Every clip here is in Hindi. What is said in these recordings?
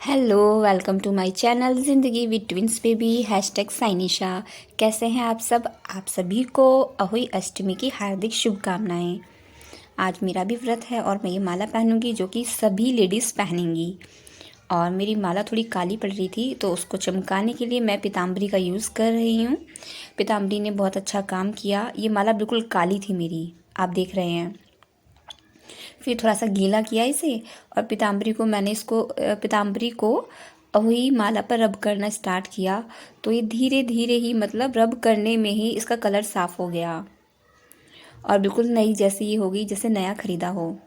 Hello, welcome to my channel Zindagi with twins baby hashtag Sainisha. कैसे हैं आप सब? आप सभी को अहोई अष्टमी की हार्दिक शुभकामनाएं। आज मेरा भी व्रत है और मैं ये माला पहनूंगी जो कि सभी लेडीज़ पहनेंगी। और मेरी माला थोड़ी काली पड़ रही थी तो उसको चमकाने के लिए मैं पीताम्बरी का यूज़ कर रही हूँ। पीताम्बरी ने बहुत अच्छा काम किया। ये माला बिल्कुल काली थी मेरी, आप देख रहे हैं। फिर थोड़ा सा गीला किया इसे और पीताम्बरी को वही माला पर रब करना स्टार्ट किया। तो ये धीरे धीरे ही मतलब रब करने में ही इसका कलर साफ़ हो गया और बिल्कुल नई जैसी ये हो गई, जैसे नया ख़रीदा हो।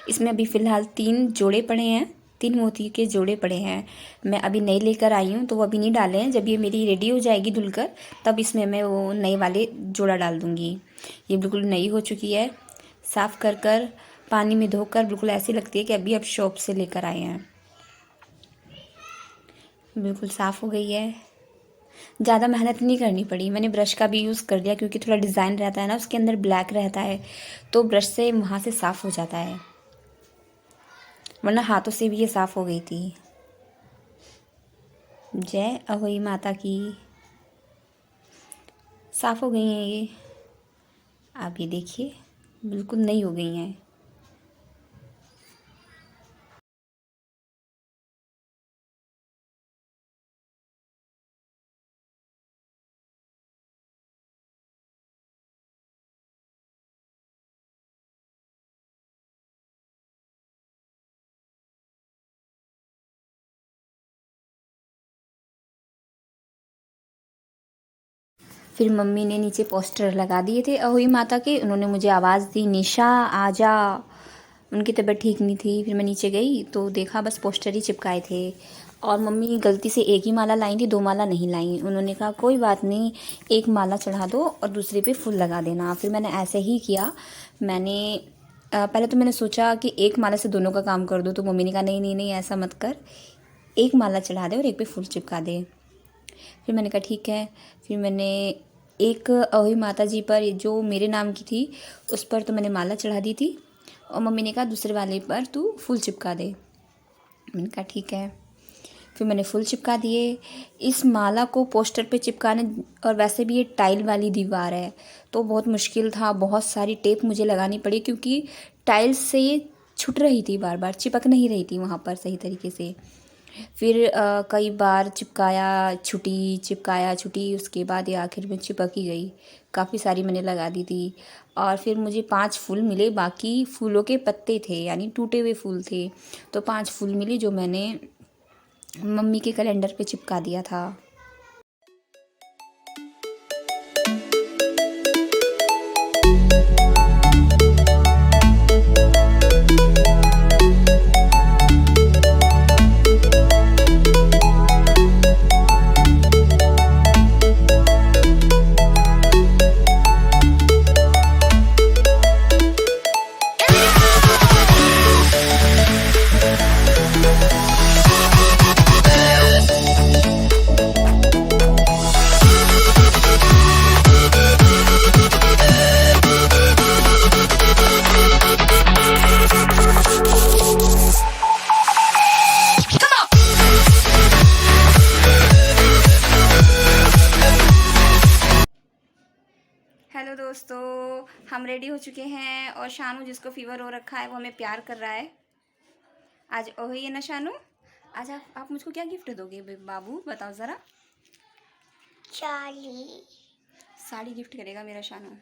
इसमें अभी फ़िलहाल 3 जोड़े पड़े हैं, 3 मोती के जोड़े पड़े हैं। मैं अभी नए लेकर आई हूँ तो वो अभी नहीं डाले हैं। जब ये मेरी रेडी हो जाएगी धुलकर तब इसमें मैं वो नए वाले जोड़ा डाल दूँगी। ये बिल्कुल नई हो चुकी है, साफ़ कर पानी में धोकर बिल्कुल ऐसी लगती है कि अभी अब शॉप से लेकर आए हैं। बिल्कुल साफ़ हो गई है, ज़्यादा मेहनत नहीं करनी पड़ी। मैंने ब्रश का भी यूज़ कर लिया क्योंकि थोड़ा डिज़ाइन रहता है ना, उसके अंदर ब्लैक रहता है तो ब्रश से वहाँ से साफ़ हो जाता है, वरना हाथों से भी ये साफ़ हो गई थी। जय अहोई माता की। साफ़ हो गई हैं ये, आप ये देखिए बिल्कुल नई हो गई हैं। फिर मम्मी ने नीचे पोस्टर लगा दिए थे अहोई माता के। उन्होंने मुझे आवाज़ दी, निशा आजा। उनकी तबीयत ठीक नहीं थी। फिर मैं नीचे गई तो देखा बस पोस्टर ही चिपकाए थे। और मम्मी गलती से एक ही माला लाई थी, 2 माला नहीं लाई। उन्होंने कहा कोई बात नहीं, एक माला चढ़ा दो और दूसरे पे फूल लगा देना। फिर मैंने ऐसे ही किया। मैंने पहले तो मैंने सोचा कि एक माला से दोनों का काम कर दूँ, तो मम्मी ने कहा नहीं नहीं नहीं, ऐसा मत कर, एक माला चढ़ा दे और एक पे फूल चिपका दे। फिर मैंने कहा ठीक है। फिर मैंने एक अहोई माता जी पर जो मेरे नाम की थी उस पर तो मैंने माला चढ़ा दी थी और मम्मी ने कहा दूसरे वाले पर तू फूल चिपका दे। मैंने कहा ठीक है। फिर मैंने फूल चिपका दिए। इस माला को पोस्टर पे चिपकाने, और वैसे भी ये टाइल वाली दीवार है तो बहुत मुश्किल था। बहुत सारी टेप मुझे लगानी पड़ी क्योंकि टाइल्स से ये छूट रही थी, बार बार चिपक नहीं रही थी वहाँ पर सही तरीके से। फिर कई बार चिपकाया छुटी, चिपकाया छुटी, उसके बाद ये आखिर में चिपक ही गई। काफ़ी सारी मैंने लगा दी थी। और फिर मुझे 5 फूल मिले, बाकी फूलों के पत्ते थे यानी टूटे हुए फूल थे। तो 5 फूल मिले जो मैंने मम्मी के कैलेंडर पे चिपका दिया था। हेलो दोस्तों, हम रेडी हो चुके हैं और शानू जिसको फीवर हो रखा है वो हमें प्यार कर रहा है। आज ओही है ना शानू? आज आप मुझको क्या गिफ्ट दोगे बाबू, बताओ ज़रा। साड़ी गिफ्ट करेगा मेरा शानू।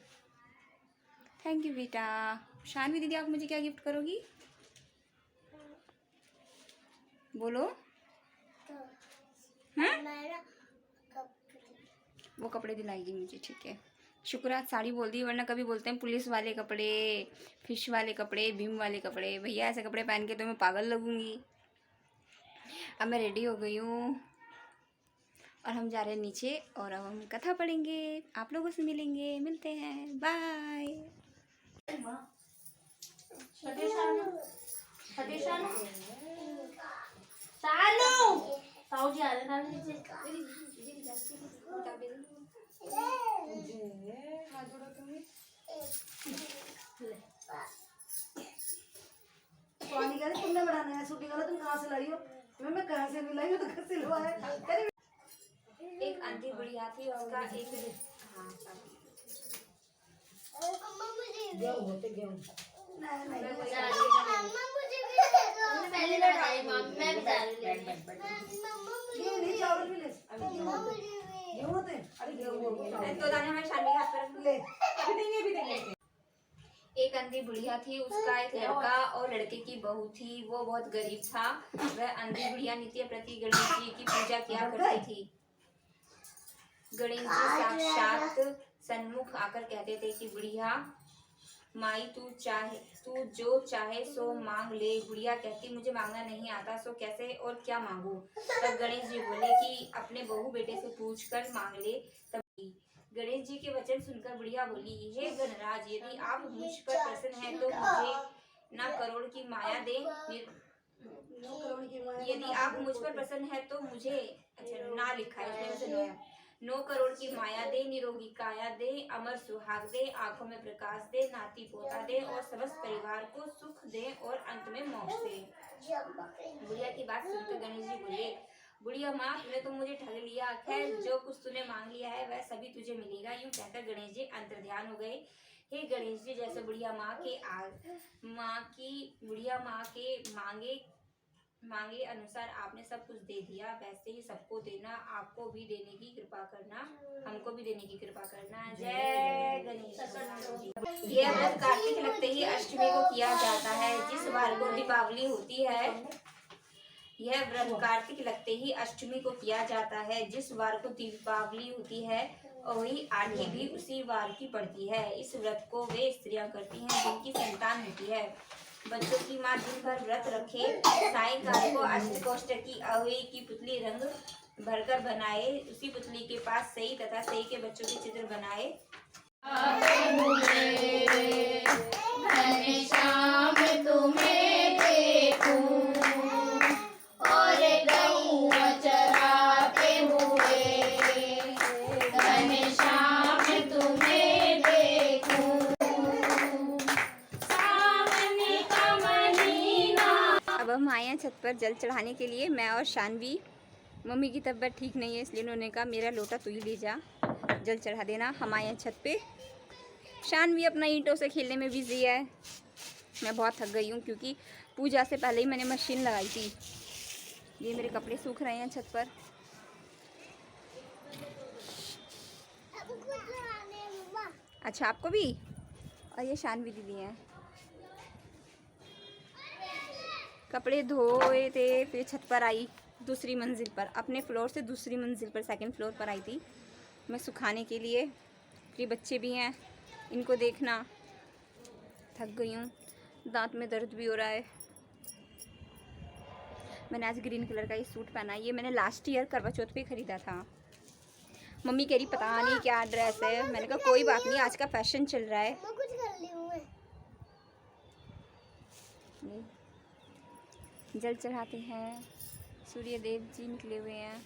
थैंक यू बेटा। शानवी दीदी, आप मुझे क्या गिफ्ट करोगी? बोलो। वो कपड़े दिलाएगी मुझे, ठीक है। शुक्र आज साड़ी बोल दी, वरना कभी बोलते हैं पुलिस वाले कपड़े, फिश वाले कपड़े, भीम वाले कपड़े। भैया ऐसे कपड़े पहन के तो मैं पागल लगूंगी। अब मैं रेडी हो गई हूँ और हम जा रहे हैं नीचे और अब हम कथा पढ़ेंगे, आप लोगों से मिलेंगे, मिलते हैं, बाय। वीडियो बनाना है, शूटिंग वाला तुम कहाँ से लाई हो? मैं कहाँ से नहीं लाई हूँ, तो घर से लवा है। एक आंटी बुढ़िया थी, उसका एक हाँ मम्मा मुझे गेहूं होते गेहूं। नहीं नहीं मम्मा मुझे भी दे दो। पहले लड़ाई मम्मी मैं भी जा रही हूँ। मम्मा गेहूं नहीं, चावल भी ले। मम्मा मुझे भी गेहूं होते, अरे गेहूं हो गया। तो दाने हमारे शान के हाथ पर ले अभी देंगे। एक अंधी बुढ़िया थी, उसका एक लड़का और लड़के की बहू थी। वो बहुत गरीब था। वह अंधी बुढ़िया नित्य प्रति गणेश जी की पूजा किया करती थी। गणेश जी साक्षात सन्मुख आकर कहते थे कि बुढ़िया माई तू जो चाहे सो मांग ले। बुढ़िया कहती मुझे मांगना नहीं आता, सो कैसे और क्या मांगू। तब गणेश जी बोले कि अपने बहू बेटे से पूछ कर मांग ले। तब गणेश जी के वचन सुनकर बुढ़िया बोली, हे गणराज, यदि आप मुझ पर प्रसन्न हैं तो मुझे न करोड़ की माया दे। यदि आप मुझ पर प्रसन्न है तो मुझे ना लिखा है इसमें 9 करोड़ की माया दे, निरोगी काया दे, अमर सुहाग दे, आंखों में प्रकाश दे, नाती पोता दे और समस्त परिवार को सुख दे और अंत में मोक्ष दे। बुढ़िया की बात सुनकर गणेश जी बोले, बुढ़िया माँ, तूने तो मुझे ठग लिया। खैर, जो कुछ तूने मांग लिया है वह सभी तुझे मिलेगा। यूं कहकर गणेश जी अंतर्ध्यान हो गए। हे गणेश जी, जैसे बुढ़िया माँ के मांगे अनुसार आपने सब कुछ दे दिया, वैसे ही सबको देना, आपको भी देने की कृपा करना, हमको भी देने की कृपा करना। जय गणेश। यह व्रत कार्तिक लगते ही अष्टमी को किया जाता है, जिस वार को दीपावली होती है। यह व्रत कार्तिक लगते ही अष्टमी को किया जाता है, जिस वार को दीपावली होती है, और वही आठी भी उसी वार की पड़ती है। इस व्रत को वे स्त्रियां करती हैं जिनकी संतान होती है। बच्चों की माँ दिन भर व्रत रखे, सायंकाल को अष्टकोष्ठ की अहोई की पुतली रंग भरकर बनाए, उसी पुतली के पास सही तथा सही के बच्चों के चित्र बनाए। शाम तुम्हें देखूं और गऊं चराते हुए, घनश्याम तुम्हें देखूं, सावन का महीना। अब हम आए हैं छत पर जल चढ़ाने के लिए, मैं और शानवी। मम्मी की तबीयत ठीक नहीं है, इसलिए उन्होंने कहा मेरा लोटा तू ही ले जा, जल चढ़ा देना। हम आए हैं छत पे। शानवी अपना ईंटों से खेलने में बिजी है। मैं बहुत थक गई हूँ क्योंकि पूजा से पहले ही मैंने मशीन लगाई थी। ये मेरे कपड़े सूख रहे हैं छत पर। अच्छा, आपको भी? और ये शानवी दीदी हैं। कपड़े धोए थे, फिर छत पर आई, दूसरी मंजिल पर, अपने फ्लोर से दूसरी मंजिल पर, सेकंड फ्लोर पर आई थी मैं सुखाने के लिए। फिर बच्चे भी हैं, इनको देखना। थक गई हूँ, दांत में दर्द भी हो रहा है। मैंने आज ग्रीन कलर का ये सूट पहना है, ये मैंने लास्ट ईयर करवा चौथ पे ख़रीदा था। मम्मी कह रही पता नहीं क्या ड्रेस है। मैंने कहा कोई बात नहीं, आज का फैशन चल रहा है। मैं कुछ कर ली हूँ मैं। जल चढ़ाते हैं, सूर्य देव जी निकले हुए हैं।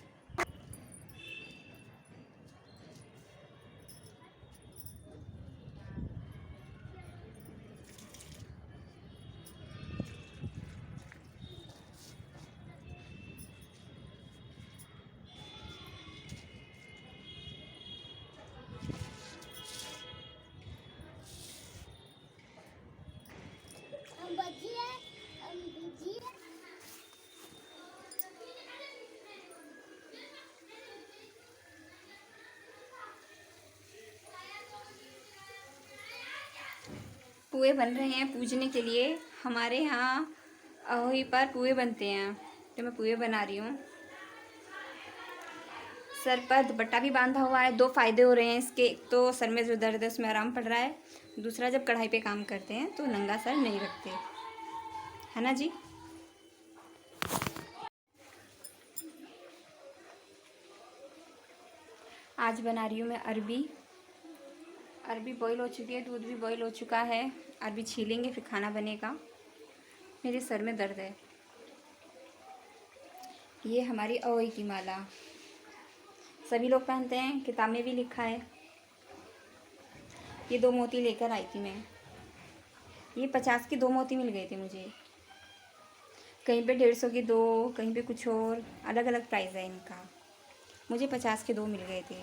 पुए बन रहे हैं पूजने के लिए। हमारे यहाँ अहोई पर पुए बनते हैं, तो मैं पुए बना रही हूँ। सर पर दुपट्टा भी बांधा हुआ है। 2 फ़ायदे हो रहे हैं इसके, एक तो सर में जो दर्द है उसमें आराम पड़ रहा है, दूसरा जब कढ़ाई पे काम करते हैं तो नंगा सर नहीं रखते, है ना जी। आज बना रही हूँ मैं अरबी बॉईल हो चुकी है, दूध भी बॉईल हो चुका है। अरबी छीलेंगे फिर खाना बनेगा। मेरे सर में दर्द है। ये हमारी अहोई की माला सभी लोग पहनते हैं, किताब में भी लिखा है। ये 2 मोती लेकर आई थी मैं, ये 50 के 2 मोती मिल गए थे मुझे। कहीं पे 150 की 2, कहीं पे कुछ और, अलग अलग प्राइस है इनका। मुझे 50 के 2 मिल गए थे।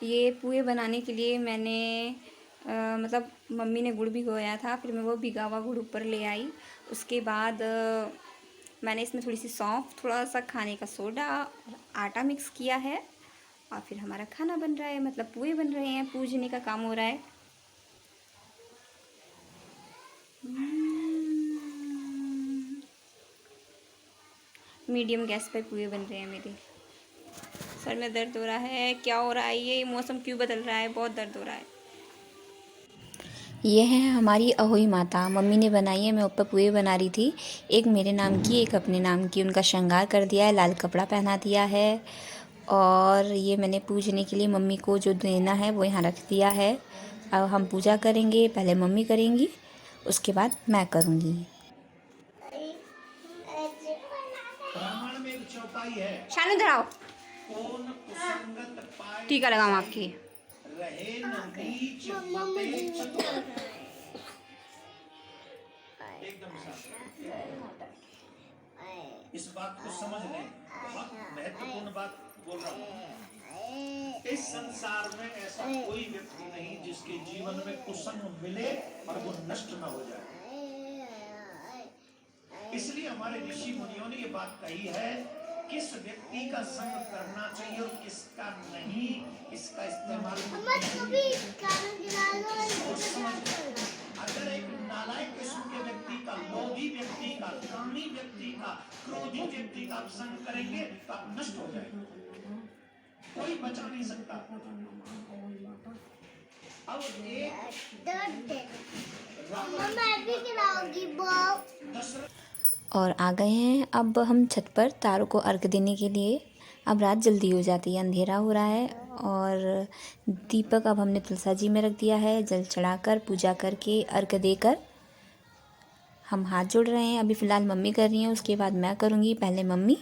ये पुए बनाने के लिए मैंने मतलब मम्मी ने गुड़ भिगोया था, फिर मैं वो भिगा हुआ गुड़ ऊपर ले आई। उसके बाद मैंने इसमें थोड़ी सी सौंफ, थोड़ा सा खाने का सोडा और आटा मिक्स किया है, और फिर हमारा खाना बन रहा है, मतलब पुए बन रहे हैं, पूजने का काम हो रहा है। मीडियम गैस पर पुए बन रहे हैं मेरे। सर में दर्द हो रहा है, क्या हो रहा है, ये मौसम क्यों बदल रहा है, बहुत दर्द हो रहा है। ये है हमारी अहोई माता, मम्मी ने बनाई है। मैं ऊपर पुए बना रही थी, एक मेरे नाम की, एक अपने नाम की। उनका श्रृंगार कर दिया है, लाल कपड़ा पहना दिया है, और ये मैंने पूजने के लिए मम्मी को जो देना है वो यहाँ रख दिया है। अब हम पूजा करेंगे, पहले मम्मी करेंगी, उसके बाद मैं करूँगी। ब्राह्मण में एक चौपाई है, शानू धराओ, कौन कुसंगत पाए टीका लगाऊँ आपकी। रहे न नीच मते चतुर। एकदम साफ। इस बात को समझ लें, बहुत महत्वपूर्ण बात बोल रहा हूँ। इस संसार में ऐसा कोई व्यक्ति नहीं जिसके जीवन में कुसंग मिले और वो नष्ट न हो जाए। इसलिए हमारे ऋषि मुनियों ने ये बात कही है, किस व्यक्ति का संग करना चाहिए और किसका नहीं, इसका इस्तेमाल अगर एक नालायक किस्म के व्यक्ति का, लोभी व्यक्ति का, कामी व्यक्ति का, क्रोधी व्यक्ति का आप संग करेंगे तो आप नष्ट हो जाएंगे, कोई बचा नहीं सकता। अब और आ गए हैं अब हम छत पर तारों को अर्घ देने के लिए। अब रात जल्दी हो जाती है, अंधेरा हो रहा है, और दीपक अब हमने तुलसा जी में रख दिया है। जल चढ़ाकर, पूजा करके, अर्घ देकर हम हाथ जोड़ रहे हैं। अभी फ़िलहाल मम्मी कर रही हैं, उसके बाद मैं करूँगी। पहले मम्मी,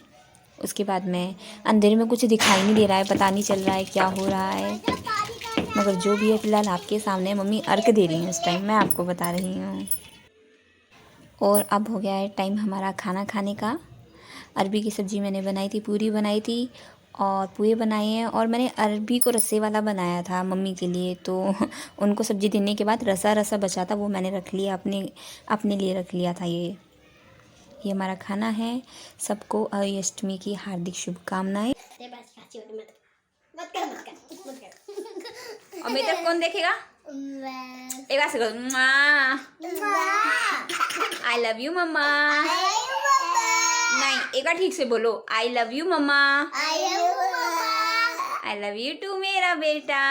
उसके बाद मैं। अंधेरे में कुछ दिखाई नहीं दे रहा है, पता नहीं चल रहा है क्या हो रहा है, मगर जो भी है फ़िलहाल आपके सामने मम्मी अर्घ दे रही हैं उस टाइम, मैं आपको बता रही हूँ। और अब हो गया है टाइम हमारा खाना खाने का। अरबी की सब्ज़ी मैंने बनाई थी, पूरी बनाई थी, और पुए बनाए हैं, और मैंने अरबी को रस्से वाला बनाया था मम्मी के लिए। तो उनको सब्ज़ी देने के बाद रसा रसा बचा था, वो मैंने रख लिया, अपने लिए रख लिया था। ये हमारा खाना है। सबको अष्टमी की हार्दिक शुभकामनाएं। और मेरी तरफ कौन देखेगा? एक बार से करो, आई लव यू मम्मा। नहीं, एक बार ठीक से बोलो, I love you mama. I love you too मेरा बेटा।